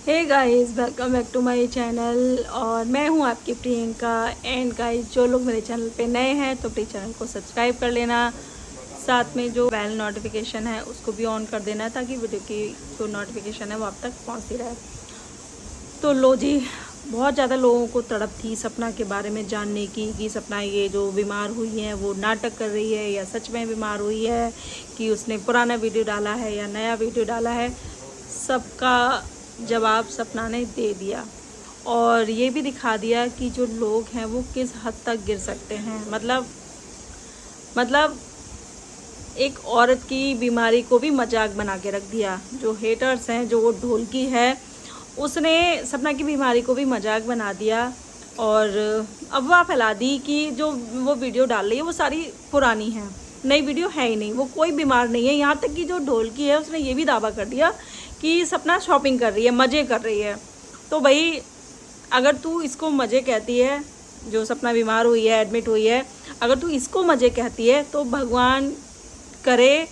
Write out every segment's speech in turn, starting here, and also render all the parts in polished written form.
Hey guys, welcome back to my channel. और मैं हूं आपकी प्रियंका। एंड गाइस, जो लोग मेरे चैनल पे नए हैं तो प्लीज़ चैनल को सब्सक्राइब कर लेना। साथ में जो बेल नोटिफिकेशन है उसको भी ऑन कर देना ताकि वीडियो की जो नोटिफिकेशन है वो आप तक पहुंचती रहे। तो लो जी, बहुत ज़्यादा लोगों को तड़प थी सपना के बारे में जानने की कि सपना ये जो बीमार हुई है वो नाटक कर रही है या सच में बीमार हुई है, कि उसने पुराना वीडियो डाला है या नया वीडियो डाला है। सबका जवाब सपना ने दे दिया और ये भी दिखा दिया कि जो लोग हैं वो किस हद तक गिर सकते हैं। मतलब एक औरत की बीमारी को भी मजाक बना के रख दिया। जो हेटर्स हैं, जो वो ढोलकी है, उसने सपना की बीमारी को भी मजाक बना दिया और अफवाह फैला दी कि जो वो वीडियो डाल रही है वो सारी पुरानी है, नई वीडियो है ही नहीं, वो कोई बीमार नहीं है। यहाँ तक कि जो ढोलकी है उसने ये भी दावा कर दिया कि सपना शॉपिंग कर रही है, मज़े कर रही है। तो भाई, अगर तू इसको मज़े कहती है, जो सपना बीमार हुई है, एडमिट हुई है, अगर तू इसको मज़े कहती है तो भगवान करे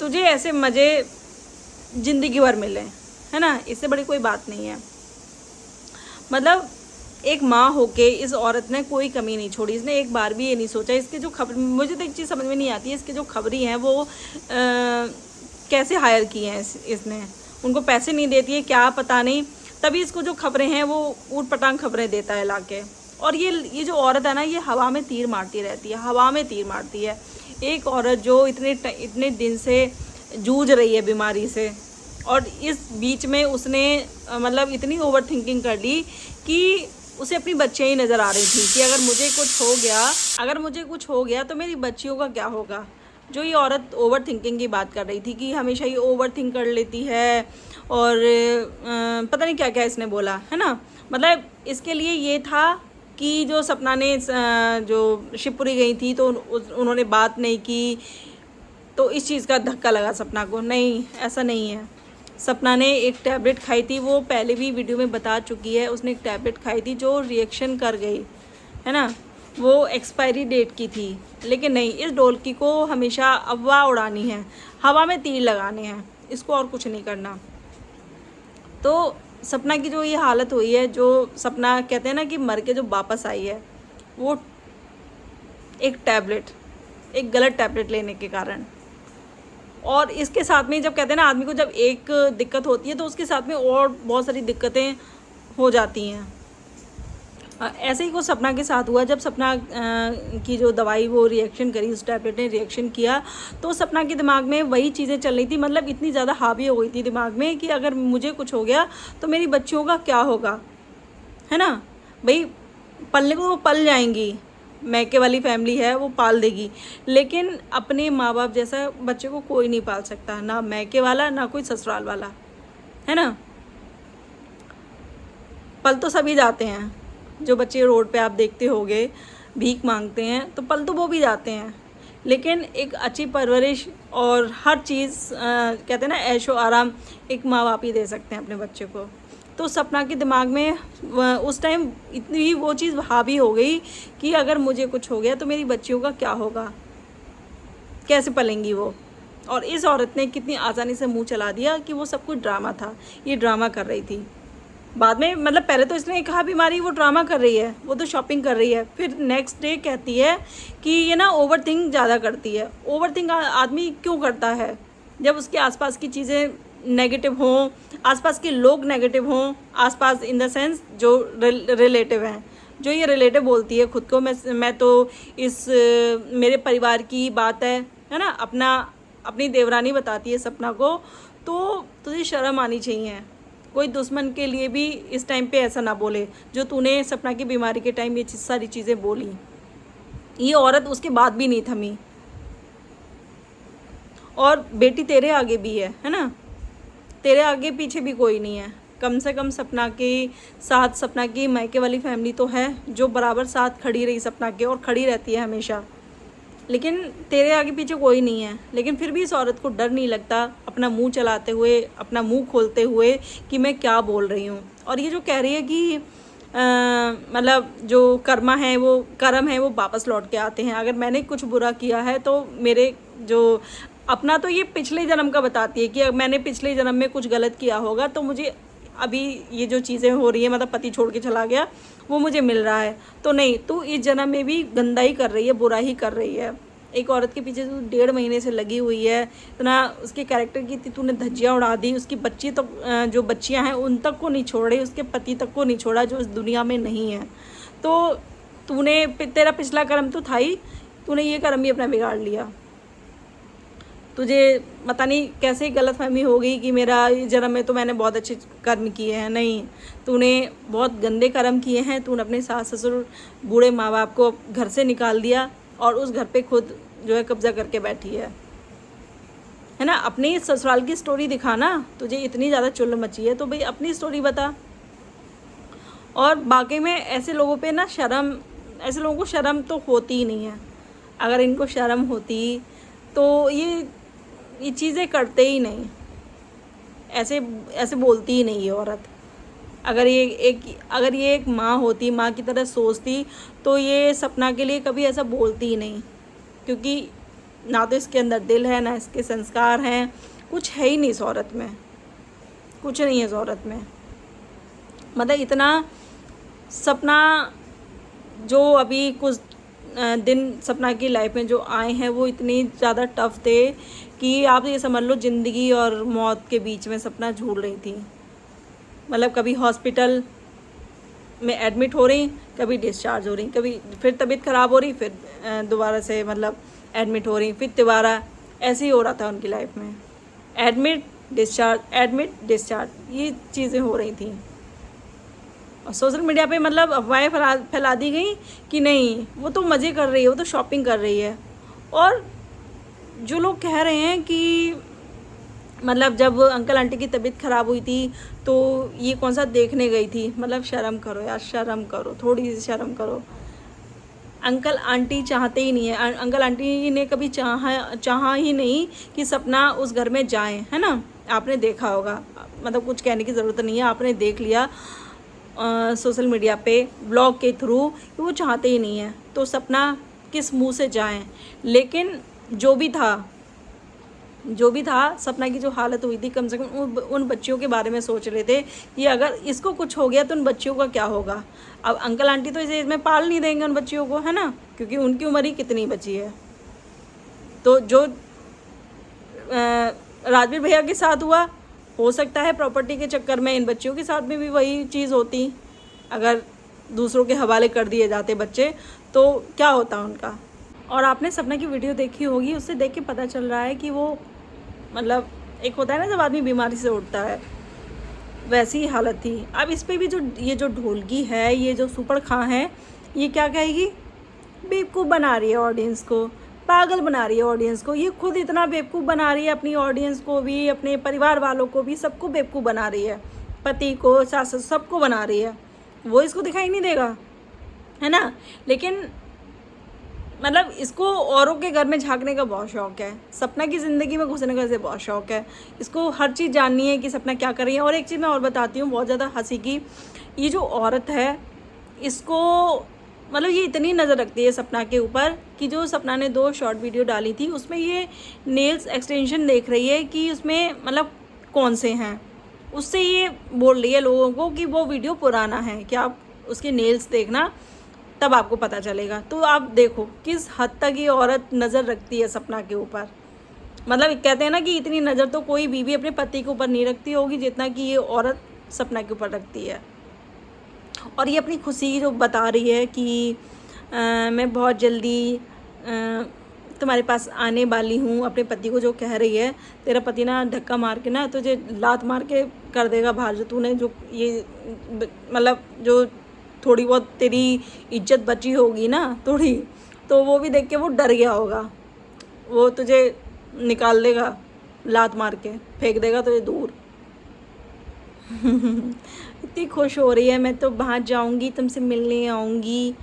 तुझे ऐसे मज़े ज़िंदगी भर मिले, है ना। इससे बड़ी कोई बात नहीं है। मतलब एक माँ होके इस औरत ने कोई कमी नहीं छोड़ी। इसने एक बार भी ये नहीं सोचा। इसके जो खबर, मुझे तो एक चीज़ समझ में नहीं आती है, इसके जो खबरी हैं वो कैसे हायर किए हैं इसने। उनको पैसे नहीं देती है क्या पता नहीं, तभी इसको जो खबरें हैं वो ऊट पटांग खबरें देता है लाके। और ये जो औरत है ना, ये हवा में तीर मारती रहती है, हवा में तीर मारती है। एक औरत जो इतने दिन से जूझ रही है बीमारी से, और इस बीच में उसने मतलब इतनी ओवर थिंकिंग कर ली कि उसे अपनी बच्चियाँ ही नज़र आ रही थी कि अगर मुझे कुछ हो गया तो मेरी बच्चियों का क्या होगा। जो ये औरत ओवर थिंकिंग की बात कर रही थी कि हमेशा ये ओवर थिंक कर लेती है और पता नहीं क्या क्या इसने बोला, है ना। मतलब इसके लिए ये था कि जो सपना ने जो शिवपुरी गई थी तो उन्होंने बात नहीं की, तो इस चीज़ का धक्का लगा सपना को। नहीं, ऐसा नहीं है। सपना ने एक टैबलेट खाई थी, वो पहले भी वीडियो में बता चुकी है। उसने एक टैबलेट खाई थी जो रिएक्शन कर गई, है ना। वो एक्सपायरी डेट की थी। लेकिन नहीं, इस ढोलकी को हमेशा अफवाह उड़ानी है, हवा में तीर लगाने हैं, इसको और कुछ नहीं करना। तो सपना की जो ये हालत हुई है, जो सपना कहते हैं ना कि मर के जो वापस आई है, वो एक गलत टैबलेट लेने के कारण। और इसके साथ में जब कहते हैं ना, आदमी को जब एक दिक्कत होती है तो उसके साथ में और बहुत सारी दिक्कतें हो जाती हैं। ऐसे ही कुछ सपना के साथ हुआ। जब सपना की जो दवाई वो रिएक्शन करी, उस टैबलेट ने रिएक्शन किया, तो सपना के दिमाग में वही चीज़ें चल रही थी। मतलब इतनी ज़्यादा हावी हो गई थी दिमाग में कि अगर मुझे कुछ हो गया तो मेरी बच्चियों का क्या होगा, है ना। भाई, पलने को वो पल जाएंगी, मैके वाली फैमिली है, वो पाल देगी, लेकिन अपने माँ बाप जैसा बच्चे को कोई नहीं पाल सकता, ना मैके वाला ना कोई ससुराल वाला, है ना। पल तो सभी जाते हैं। जो बच्चे रोड पे आप देखते होंगे भीख मांगते हैं, तो पल तो वो भी जाते हैं, लेकिन एक अच्छी परवरिश और हर चीज़ कहते हैं ना, ऐशो आराम एक माँ बाप ही दे सकते हैं अपने बच्चे को। तो सपना के दिमाग में उस टाइम इतनी ही वो चीज़ हावी हो गई कि अगर मुझे कुछ हो गया तो मेरी बच्चियों का क्या होगा, कैसे पलेंगी वो। और इस औरत ने कितनी आसानी से मुंह चला दिया कि वो सब कुछ ड्रामा था, ये ड्रामा कर रही थी। बाद में मतलब पहले तो इसने कहा बीमारी वो ड्रामा कर रही है, वो तो शॉपिंग कर रही है, फिर नेक्स्ट डे कहती है कि ये ना ओवर थिंक ज़्यादा करती है। ओवर थिंक आदमी क्यों करता है? जब उसके आसपास की चीज़ें नेगेटिव हों, आसपास के लोग नेगेटिव हों, आसपास इन द सेंस जो रिलेटिव हैं, जो ये रिलेटिव बोलती है खुद को, मैं तो इस मेरे परिवार की बात है ना, अपनी देवरानी बताती है सपना को। तो तुझे शर्म आनी चाहिए। कोई दुश्मन के लिए भी इस टाइम पे ऐसा ना बोले जो तूने सपना की बीमारी के टाइम ये सारी चीज़ें बोली। ये औरत उसके बाद भी नहीं थमी। और बेटी तेरे आगे भी है ना, तेरे आगे पीछे भी कोई नहीं है। कम से कम सपना के साथ सपना की मायके वाली फैमिली तो है जो बराबर साथ खड़ी रही सपना के, और खड़ी रहती है हमेशा। लेकिन तेरे आगे पीछे कोई नहीं है। लेकिन फिर भी इस औरत को डर नहीं लगता अपना मुंह चलाते हुए, अपना मुंह खोलते हुए कि मैं क्या बोल रही हूँ। और ये जो कह रही है कि मतलब जो कर्म है वो वापस लौट के आते हैं। अगर मैंने कुछ बुरा किया है तो मेरे जो अपना तो ये पिछले जन्म का बताती है कि मैंने पिछले जन्म में कुछ गलत किया होगा तो मुझे अभी ये जो चीज़ें हो रही है, मतलब पति छोड़ के चला गया, वो मुझे मिल रहा है, तो नहीं, तू इस जन्म में भी गंदा ही कर रही है, बुरा ही कर रही है। एक औरत के पीछे तू 1.5 महीने से लगी हुई है, इतना उसके कैरेक्टर की तूने धज्जियाँ उड़ा दी, उसकी बच्ची तो जो बच्चियाँ हैं उन तक को नहीं छोड़े, उसके पति तक को नहीं छोड़ा जो इस दुनिया में नहीं है। तो तूने, तेरा पिछला कर्म तो था ही, तूने ये कर्म भी अपना बिगाड़ लिया। तुझे पता नहीं कैसे गलतफहमी हो गई कि मेरा इस जन्म में तो मैंने बहुत अच्छे कर्म किए हैं। नहीं, तूने बहुत गंदे कर्म किए हैं। तूने अपने सास ससुर बूढ़े माँ बाप को घर से निकाल दिया और उस घर पे खुद जो है कब्जा करके बैठी है ना। अपनी ससुराल की स्टोरी दिखा ना, तुझे इतनी ज़्यादा चुल मची है तो भाई अपनी स्टोरी बता। और बाकी में ऐसे लोगों पे ना शर्म, ऐसे लोगों को शर्म तो होती ही नहीं है। अगर इनको शर्म होती तो ये चीज़ें करते ही नहीं, ऐसे ऐसे बोलती ही नहीं ये औरत। अगर ये एक माँ होती, माँ की तरह सोचती, तो ये सपना के लिए कभी ऐसा बोलती ही नहीं, क्योंकि ना तो इसके अंदर दिल है, ना इसके संस्कार हैं, कुछ है ही नहीं इस औरत में, कुछ नहीं है इस औरत में। मतलब इतना सपना, जो अभी कुछ दिन सपना की लाइफ में जो आए हैं वो इतनी ज़्यादा टफ थे कि आप ये समझ लो ज़िंदगी और मौत के बीच में सपना झूल रही थी। मतलब कभी हॉस्पिटल में एडमिट हो रही, कभी डिस्चार्ज हो रही, कभी फिर तबीयत ख़राब हो रही, फिर दोबारा से मतलब एडमिट हो रही, फिर दोबारा, ऐसे ही हो रहा था उनकी लाइफ में। एडमिट डिस्चार्ज ये चीज़ें हो रही थी। और सोशल मीडिया पे मतलब अफवाहें फैला दी गई कि नहीं वो तो मज़े कर रही है, वो तो शॉपिंग कर रही है। और जो लोग कह रहे हैं कि मतलब जब अंकल आंटी की तबीयत ख़राब हुई थी तो ये कौन सा देखने गई थी, मतलब शर्म करो यार, शर्म करो, थोड़ी सी शर्म करो। अंकल आंटी चाहते ही नहीं है, अंकल आंटी ने कभी चाहा ही नहीं कि सपना उस घर में जाए, है ना। आपने देखा होगा, मतलब कुछ कहने की ज़रूरत नहीं है, आपने देख लिया सोशल मीडिया पे ब्लॉग के थ्रू कि वो चाहते ही नहीं है, तो सपना किस मुंह से जाएं। लेकिन जो भी था सपना की जो हालत हुई थी, कम से कम उन बच्चियों के बारे में सोच रहे थे कि अगर इसको कुछ हो गया तो उन बच्चियों का क्या होगा। अब अंकल आंटी तो इस एज में पाल नहीं देंगे उन बच्चियों को, है ना, क्योंकि उनकी उम्र ही कितनी बची है। तो जो राजवीर भैया के साथ हुआ, हो सकता है प्रॉपर्टी के चक्कर में इन बच्चियों के साथ में भी वही चीज़ होती। अगर दूसरों के हवाले कर दिए जाते बच्चे तो क्या होता उनका। और आपने सपना की वीडियो देखी होगी, उससे देख के पता चल रहा है कि वो मतलब एक होता है ना जब आदमी बीमारी से उठता है, वैसी ही हालत थी। अब इस पे भी ये जो ढोलकी है, ये जो सुपर खां है, ये क्या कहेगी, बेवकूफ़ बना रही है ऑडियंस को, पागल बना रही है ऑडियंस को। ये खुद इतना बेवकूफ़ बना रही है, अपनी ऑडियंस को भी, अपने परिवार वालों को भी, सबको बेवकूफ़ बना रही है, पति को, सास सबको बना रही है। वो इसको दिखाई नहीं देगा, है ना। लेकिन मतलब इसको औरों के घर में झांकने का बहुत शौक़ है, सपना की ज़िंदगी में घुसने का इसे बहुत शौक़ है। इसको हर चीज़ जाननी है कि सपना क्या कर रही है। और एक चीज़ मैं और बताती हूँ, बहुत ज़्यादा हंसी की, ये जो औरत है इसको मतलब ये इतनी नज़र रखती है सपना के ऊपर कि जो सपना ने 2 शॉर्ट वीडियो डाली थी उसमें ये नेल्स एक्सटेंशन देख रही है कि उसमें मतलब कौन से हैं। उससे ये बोल रही है लोगों को कि वो वीडियो पुराना है, कि आप उसके नेल्स देखना तब आपको पता चलेगा। तो आप देखो किस हद तक ये औरत नज़र रखती है सपना के ऊपर। मतलब कहते हैं ना कि इतनी नज़र तो कोई बीवी अपने पति के ऊपर नहीं रखती होगी जितना कि ये औरत सपना के ऊपर रखती है। और ये अपनी खुशी जो बता रही है कि मैं बहुत जल्दी तुम्हारे पास आने वाली हूँ, अपने पति को जो कह रही है, तेरा पति ना धक्का मार के ना तुझे लात मार के कर देगा बाहर, जो तूने जो ये मतलब जो थोड़ी बहुत तेरी इज्जत बची होगी ना थोड़ी, तो वो भी देख के वो डर गया होगा, वो तुझे निकाल देगा, लात मार के फेंक देगा तुझे दूर। इतनी खुश हो रही है, मैं तो बाहर जाऊंगी, तुमसे मिलने आऊंगी।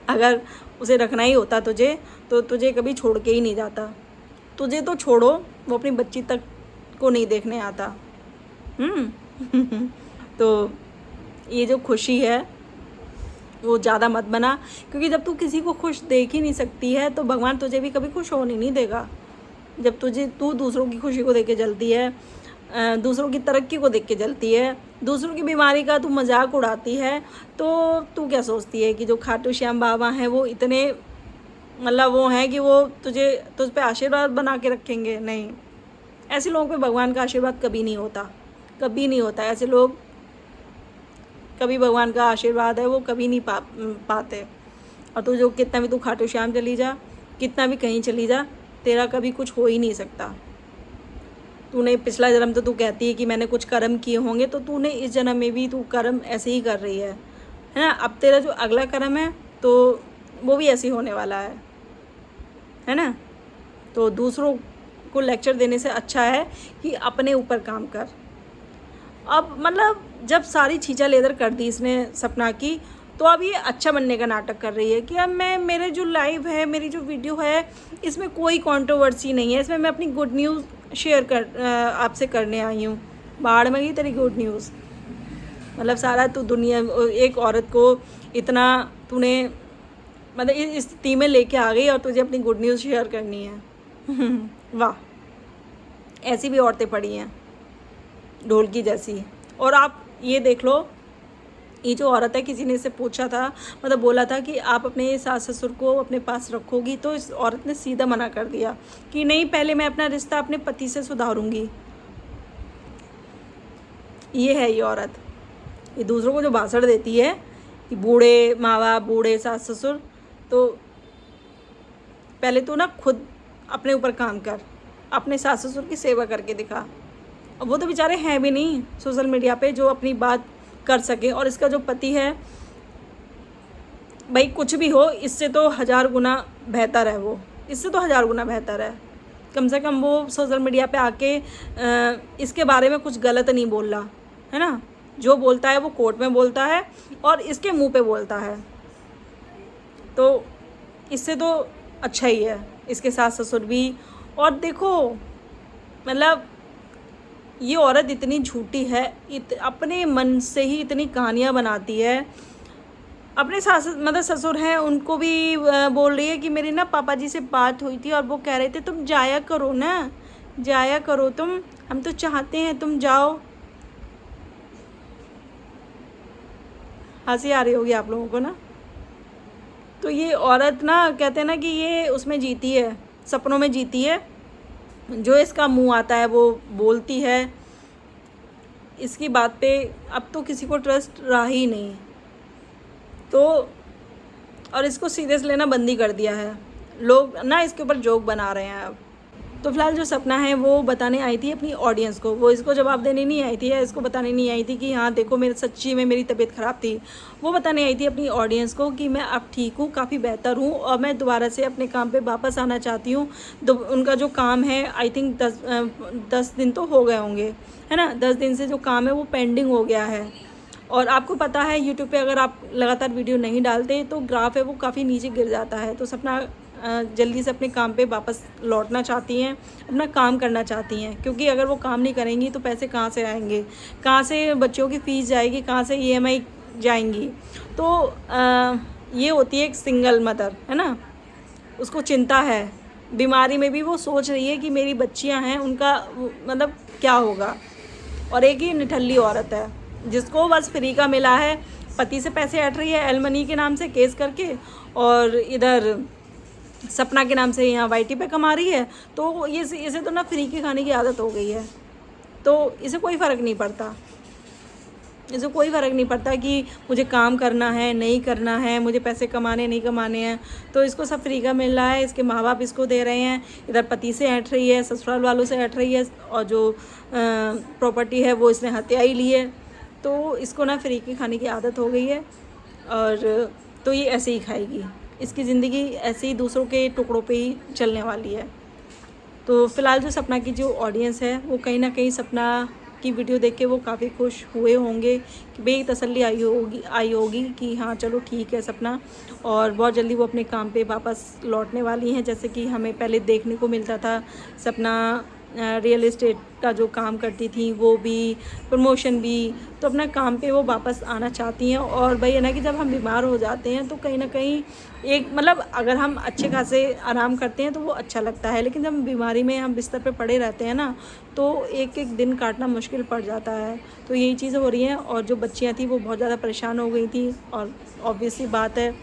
अगर उसे रखना ही होता तुझे तो तुझे कभी छोड़ के ही नहीं जाता। तुझे तो छोड़ो, वो अपनी बच्ची तक को नहीं देखने आता। तो ये जो खुशी है वो ज़्यादा मत बना, क्योंकि जब तू किसी को खुश देख ही नहीं सकती है तो भगवान तुझे भी कभी खुश होने नहीं देगा। जब तू दूसरों की खुशी को देख के जलती है दूसरों की तरक्की को देख के जलती है, दूसरों की बीमारी का तू मजाक उड़ाती है। तो तू क्या सोचती है कि जो खाटू श्याम बाबा हैं वो इतने मतलब वो हैं कि वो तुझ पे आशीर्वाद बना के रखेंगे? नहीं, ऐसे लोगों पे भगवान का आशीर्वाद कभी नहीं होता, कभी नहीं होता। ऐसे लोग कभी भगवान का आशीर्वाद है वो कभी नहीं पाते। और तू जो कितना भी तू खाटू श्याम चली जा, कितना भी कहीं चली जा, तेरा कभी कुछ हो ही नहीं सकता। तूने पिछला जन्म तो तू कहती है कि मैंने कुछ कर्म किए होंगे, तो तूने इस जन्म में भी तू कर्म ऐसे ही कर रही है ना। अब तेरा जो अगला कर्म है तो वो भी ऐसे ही होने वाला है ना। तो दूसरों को लेक्चर देने से अच्छा है कि अपने ऊपर काम कर। अब मतलब जब सारी छींचा लेदर कर दी इसने सपना की, तो अब ये अच्छा बनने का नाटक कर रही है कि अब मेरे जो लाइव है, मेरी जो वीडियो है, इसमें कोई कंट्रोवर्सी नहीं है, इसमें मैं अपनी गुड न्यूज़ शेयर आपसे करने आई हूँ। बाढ़ में गई तेरी गुड न्यूज़। मतलब सारा तू दुनिया, एक औरत को इतना तूने मतलब इस स्थिति में लेके आ गई और तुझे अपनी गुड न्यूज़ शेयर करनी है। वाह, ऐसी भी औरतें पड़ी हैं ढोलकी जैसी। और आप ये देख लो, ये जो औरत है, किसी ने इससे पूछा था, मतलब बोला था कि आप अपने सास ससुर को अपने पास रखोगी, तो इस औरत ने सीधा मना कर दिया कि नहीं, पहले मैं अपना रिश्ता अपने पति से सुधारूंगी। ये है ये औरत, ये दूसरों को जो भाषण देती है कि बूढ़े माँ बाप, बूढ़े सास ससुर, तो पहले तो ना खुद अपने ऊपर काम कर, अपने सास ससुर की सेवा करके दिखा। अब वो तो बेचारे हैं भी नहीं सोशल मीडिया पे जो अपनी बात कर सके। और इसका जो पति है, भाई कुछ भी हो, इससे तो 1000 गुना बेहतर है, वो इससे तो 1000 गुना बेहतर है। कम से कम वो सोशल मीडिया पे आके इसके बारे में कुछ गलत नहीं बोल रहा है ना। जो बोलता है वो कोर्ट में बोलता है और इसके मुंह पे बोलता है, तो इससे तो अच्छा ही है इसके सास ससुर भी। और देखो मतलब ये औरत इतनी झूठी है, अपने मन से ही इतनी कहानियाँ बनाती है। अपने सास मतलब ससुर हैं उनको भी बोल रही है कि मेरी ना पापा जी से बात हुई थी और वो कह रहे थे तुम जाया करो ना, जाया करो तुम, हम तो चाहते हैं तुम जाओ। हंसी आ रही होगी आप लोगों को ना। तो ये औरत ना, कहते हैं ना कि ये उसमें जीती है, सपनों में जीती है, जो इसका मुंह आता है वो बोलती है। इसकी बात पे अब तो किसी को ट्रस्ट रहा ही नहीं, तो और इसको सीरियस लेना बंद ही कर दिया है। लोग ना इसके ऊपर जोक बना रहे हैं अब। तो फिलहाल जो सपना है वो बताने आई थी अपनी ऑडियंस को, वो इसको जवाब देने नहीं आई थी या इसको बताने नहीं आई थी कि हाँ देखो मेरे सच्ची में मेरी तबीयत ख़राब थी। वो बताने आई थी अपनी ऑडियंस को कि मैं अब ठीक हूँ, काफ़ी बेहतर हूँ और मैं दोबारा से अपने काम पे वापस आना चाहती हूँ। उनका जो काम है, आई थिंक 10 दिन तो हो गए होंगे, है ना। 10 दिन से जो काम है वो पेंडिंग हो गया है। और आपको पता है यूट्यूब पे अगर आप लगातार वीडियो नहीं डालते तो ग्राफ है वो काफ़ी नीचे गिर जाता है। तो सपना जल्दी से अपने काम पे वापस लौटना चाहती हैं, अपना काम करना चाहती हैं, क्योंकि अगर वो काम नहीं करेंगी तो पैसे कहाँ से आएंगे, कहाँ से बच्चों की फ़ीस जाएगी, कहाँ से EMI जाएंगी। तो ये होती है एक सिंगल मदर, है ना। उसको चिंता है, बीमारी में भी वो सोच रही है कि मेरी बच्चियां हैं, उनका मतलब क्या होगा। और एक ही निठल्ली औरत है जिसको बस फ्री का मिला है, पति से पैसे हट रही है एलमनी के नाम से केस करके, और इधर सपना के नाम से यहाँ YT पे कमा रही है। तो ये इसे तो ना फ्री के खाने की आदत हो गई है, तो इसे कोई फ़र्क नहीं पड़ता, इसे कोई फ़र्क नहीं पड़ता कि मुझे काम करना है नहीं करना है, मुझे पैसे कमाने नहीं कमाने हैं। तो इसको सब फ्री का मिल रहा है, इसके माँ बाप इसको दे रहे हैं, इधर पति से हट रही है, ससुराल वालों से हट रही है, और जो प्रॉपर्टी है वो इसने हत्या ही ली है। तो इसको ना फ्री के खाने की आदत हो गई है, और तो ये ऐसे ही खाएगी, इसकी ज़िंदगी ऐसे ही दूसरों के टुकड़ों पे ही चलने वाली है। तो फ़िलहाल जो सपना की जो ऑडियंस है वो कहीं ना कहीं सपना की वीडियो देख के वो काफ़ी खुश हुए होंगे, कि भाई तसल्ली आई होगी कि हाँ चलो ठीक है सपना, और बहुत जल्दी वो अपने काम पे वापस लौटने वाली हैं। जैसे कि हमें पहले देखने को मिलता था, सपना रियल एस्टेट का जो काम करती थी वो भी, प्रमोशन भी, तो अपना काम पे वो वापस आना चाहती हैं। और भाई है ना कि जब हम बीमार हो जाते हैं तो कहीं ना कहीं एक मतलब अगर हम अच्छे खासे आराम करते हैं तो वो अच्छा लगता है, लेकिन जब बीमारी में हम बिस्तर पे पड़े रहते हैं ना तो एक एक दिन काटना मुश्किल पड़ जाता है। तो यही चीज़ें हो रही हैं। और जो बच्चियाँ थी वो बहुत ज़्यादा परेशान हो गई थी, और ऑब्वियसली बात है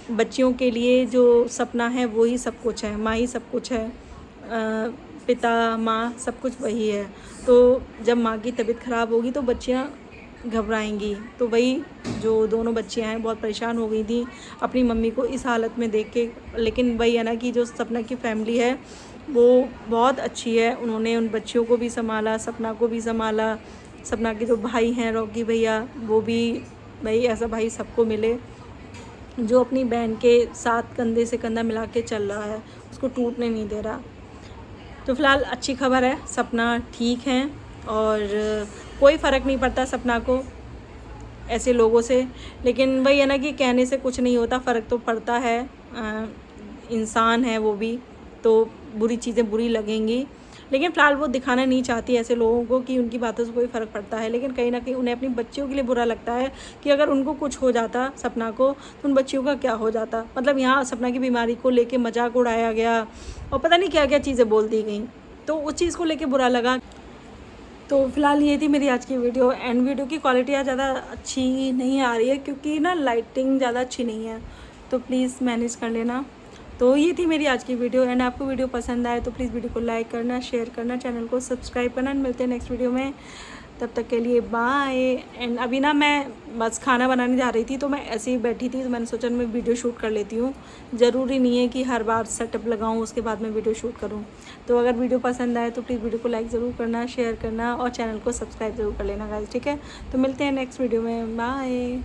बच्चियों के लिए जो सपना है वो ही सब कुछ है, माँ ही सब कुछ है, पिता माँ सब कुछ वही है। तो जब माँ की तबीयत ख़राब होगी तो बच्चियाँ घबराएंगी। तो वही जो दोनों बच्चियाँ हैं बहुत परेशान हो गई थी अपनी मम्मी को इस हालत में देख के। लेकिन वही है ना कि जो सपना की फैमिली है वो बहुत अच्छी है, उन्होंने उन बच्चियों को भी संभाला, सपना को भी संभाला। सपना के जो भाई हैं रॉकी भैया, वो भी भाई ऐसा भाई सबको मिले जो अपनी बहन के साथ कंधे से कंधा मिला के चल रहा है, उसको टूटने नहीं दे रहा। तो फ़िलहाल अच्छी खबर है, सपना ठीक है और कोई फ़र्क नहीं पड़ता सपना को ऐसे लोगों से। लेकिन वही है ना कि कहने से कुछ नहीं होता, फ़र्क तो पड़ता है। इंसान है वो भी, तो बुरी चीज़ें बुरी लगेंगी। लेकिन फ़िलहाल वो दिखाना नहीं चाहती ऐसे लोगों को कि उनकी बातों से कोई फ़र्क पड़ता है। लेकिन कहीं ना कहीं उन्हें अपनी बच्चियों के लिए बुरा लगता है कि अगर उनको कुछ हो जाता सपना को तो उन बच्चियों का क्या हो जाता। मतलब यहाँ सपना की बीमारी को लेके मजाक उड़ाया गया और पता नहीं क्या क्या चीज़ें बोल दी गई, तो उस चीज़ को लेके बुरा लगा। तो फ़िलहाल ये थी मेरी आज की वीडियो। एंड वीडियो की क्वालिटी आज ज़्यादा अच्छी नहीं आ रही है क्योंकि ना लाइटिंग ज़्यादा अच्छी नहीं है, तो प्लीज़ मैनेज कर लेना। तो ये थी मेरी आज की वीडियो। एंड आपको वीडियो पसंद आए तो प्लीज़ वीडियो को लाइक करना, शेयर करना, चैनल को सब्सक्राइब करना। मिलते हैं नेक्स्ट वीडियो में, तब तक के लिए बाय। एंड अभी ना मैं बस खाना बनाने जा रही थी तो मैं ऐसे ही बैठी थी तो मैंने सोचा मैं वीडियो शूट कर लेती हूँ। ज़रूरी नहीं है कि हर बार सेटअप लगाऊँ उसके बाद मैं वीडियो शूट करूँ। तो अगर वीडियो पसंद आए तो प्लीज़ वीडियो को लाइक ज़रूर करना, शेयर करना और चैनल को सब्सक्राइब ज़रूर कर लेना गाइस, ठीक है। तो मिलते हैं नेक्स्ट वीडियो में, बाय।